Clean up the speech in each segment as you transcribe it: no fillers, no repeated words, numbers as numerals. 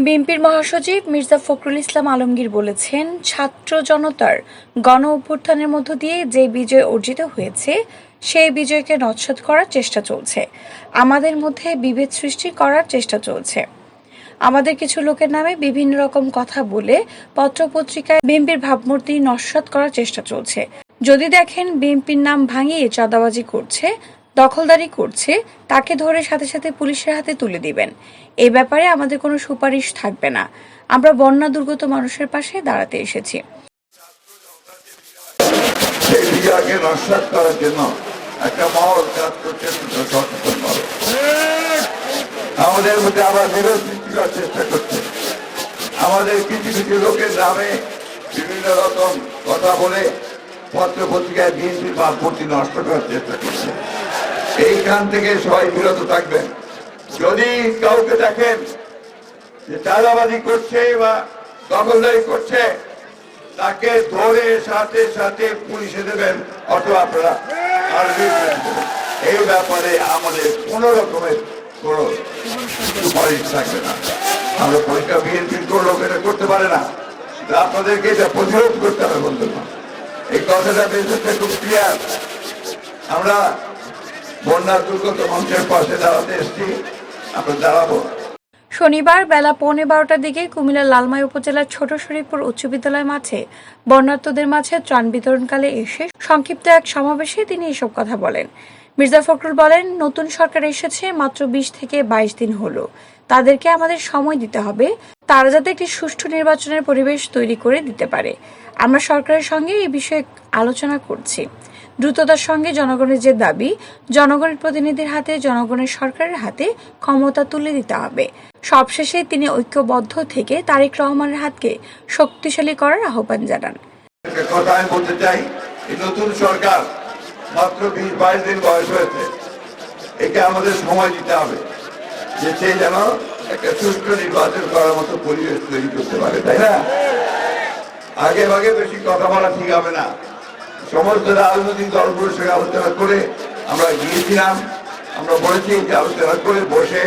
বিএনপির মহাসচিব মির্জা ফখরুল ইসলাম আলমগীর বলেছেন, ছাত্র জনতার গণ অভ্যুত্থানের মধ্য দিয়ে যে বিজয় অর্জিত হয়েছে সেই বিজয়কে নস্যাৎ করার চেষ্টা চলছে। আমাদের মধ্যে বিভেদ সৃষ্টি করার চেষ্টা চলছে। আমাদের কিছু লোকের নামে বিভিন্ন রকম কথা বলে পত্রপত্রিকায় বিএনপির ভাবমূর্তি নস্যাৎ করার চেষ্টা চলছে। যদি দেখেন বিএনপির নাম ভাঙিয়ে চাঁদাবাজি করছে, দখলদারি করছে, তাকে ধরে সাথে সাথে পুলিশের হাতে তুলে দিবেন। এই ব্যাপারে আমাদের কোনো সুপারিশ থাকবে না। আমরা বন্যা দুর্গত মানুষের পাশে দাঁড়াতে এসেছি। আমাদের মধ্যে আবার বিরোধ সৃষ্টি করার চেষ্টা করছে। আমাদের কিছু কিছু লোকের নামে বিভিন্ন রকম কথা বলে পত্র পত্রিকায় বিএনপির ভাবমূর্তি নষ্ট করার চেষ্টা করছে। এইখান থেকে সবাই বিরত থাকবেন। যদি কাউকে দেখেন যে চাঁদাবাজি করছে বা দখলদারি করছে, তাকে ধরে সাথে সাথে পুলিশে দেবেন অথবা আপনারা এই ব্যাপারে আমাদের কোন রকমের কোনো সুপারিশ থাকবে না। আমরা পরিষ্কার বিএনপির কোন লোক এটা করতে পারে না। আপনাদেরকে এটা প্রতিরোধ করতে হবে বন্ধুগণ। এই কথাটা বেশি খুব ক্লিয়ার। আমরা বন্যা দুর্গত মানুষের পাশে দাঁড়াতে এসেছি, আমরা দাঁড়াবো। শনিবার বেলা 11:15টার দিকে কুমিল্লার লালমাই উপজেলার ছোট শরীফপুর উচ্চ বিদ্যালয় মাঠে বন্যার্তদের মাঝে ত্রাণ বিতরণকালে এসে সংক্ষিপ্ত এক সমাবেশে তিনি এসব কথা বলেন। মির্জা ফখরুল বলেন, নতুন সরকার এসেছে মাত্র 20 থেকে 22 দিন হলো। তাদেরকে আমাদের সময় দিতে হবে, তারা যাতে একটি সুষ্ঠু নির্বাচনের পরিবেশ তৈরি করে দিতে পারে। আমরা সরকারের সঙ্গে এই বিষয়ে আলোচনা করছি। দ্রুততার সঙ্গে জনগণের যে দাবি, জনগণের প্রতিনিধির হাতে, জনগণের সরকারের হাতে ক্ষমতা তুলে দিতে হবে। সবশেষে তিনি ঐক্যবদ্ধ থেকে তারেক রহমানের হাতকে শক্তিশালী করার আহ্বান জানান। কথা আমি বলতে চাই, এই নতুন সরকার মাত্র 20-22 দিন বয়স হয়েছে। একে আমাদের সময় দিতে হবে যে সে যেন একটা সুষ্ঠু নির্বাচন করার মতো পরিবেশ তৈরি করতে পারে, তাই না? আগে ভাগে বেশি কথা বলা ঠিক হবে না। সমস্ত রাজনৈতিক দলগুলোর সঙ্গে আলোচনা করে আমরা গিয়েছিলাম। আমরা বলেছি যে আলোচনা করে বসে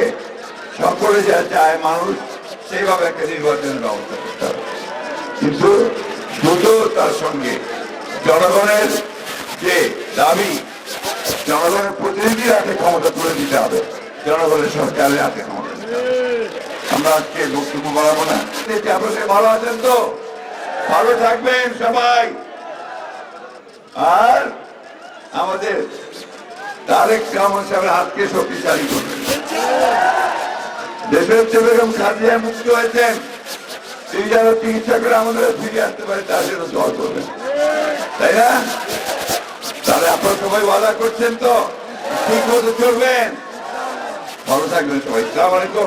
সকলে যা চায় মানুষ, সেইভাবে একটা নির্বাচনের ব্যবস্থা করতে হবে। কিন্তু দ্রুত তার সঙ্গে জনগণের যে দাবি, জনগণের প্রতিনিধির হাতে ক্ষমতা তুলে দিতে হবে, জনগণের সরকারের হাতে ক্ষমতা দিতে হবে। আমরা আজকে বক্তব্য বাড়াবো না। আপনাদের ভালো আছেন তো? ভালো থাকবেন সবাই। আর আমাদের তারেক রহমান সাহেবের হাতকে শক্তিশালী করবেন। দেশের বেগম খাদিজা মুক্ত হয়েছেন, তিনি যেন চিকিৎসা করে আমাদের ফিরিয়ে আসতে পারে তার জন্য দোয়া করবেন, তাই না? তাহলে আপনারা সবাই ওয়াদা করছেন তো ঠিক মতো চলবেন? ভালো থাকবেন সবাই। আসসালামু আলাইকুম।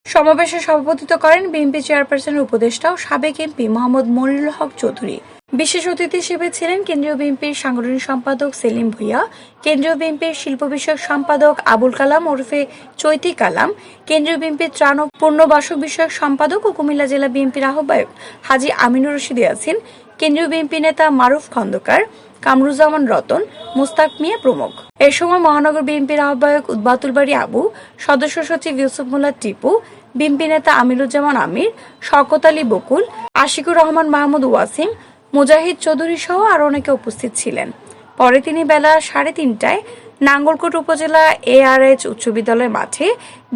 সমাবেশে সভাপতিত্ব করেন বিএনপি চেয়ারপারসনের উপদেষ্টা ও সাবেক এমপি মোহাম্মদ মনিরুল হক চৌধুরী। বিশেষ অতিথি হিসেবে ছিলেন কেন্দ্রীয় বিএনপির সাংগঠনিক সম্পাদক সেলিম ভুঁইয়া, কেন্দ্রীয় বিএনপির শিল্প বিষয়ক সম্পাদক আবুল কালাম ওরফে চৈতি কালাম, কেন্দ্রীয় বিএনপির ত্রাণ ও পুনর্বাসন বিষয়ক সম্পাদক ও কুমিল্লা জেলা বিএনপির আহ্বায়ক হাজী আমিনুর রশিদ ইয়াসিন, কেন্দ্রীয় বিএনপি নেতা মারুফ খন্দকার, কামরুজ্জামান রতন, মোস্তাক মিয়া প্রমুখ। এ সময় মহানগর বিএনপির আহ্বায়ক উদ্বাতুল বাড়ি আবু, সদস্য সচিব ইউসুফ মোল্লা টিপু, বিএনপি নেতা আমিরুজ্জামান আমির, শওকত আলী বকুল, আশিকুর রহমান মাহমুদ ওয়াসিম, মুজাহিদ চৌধুরী সহ আরো অনেকে উপস্থিত ছিলেন। পরে তিনি বেলা 3:30টায় নাঙ্গলকোট উপজেলা ARH উচ্চ বিদ্যালয় মাঠে,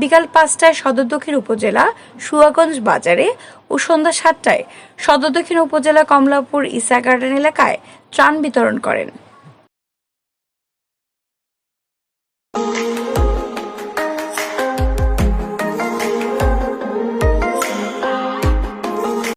বিকাল 5টায় সদর দক্ষিণ উপজেলা সুয়াগঞ্জ বাজারে ও সন্ধ্যা 7টায় সদর দক্ষিণ উপজেলা কমলাপুর ইসা গার্ডেন এলাকায় ত্রাণ বিতরণ করেন।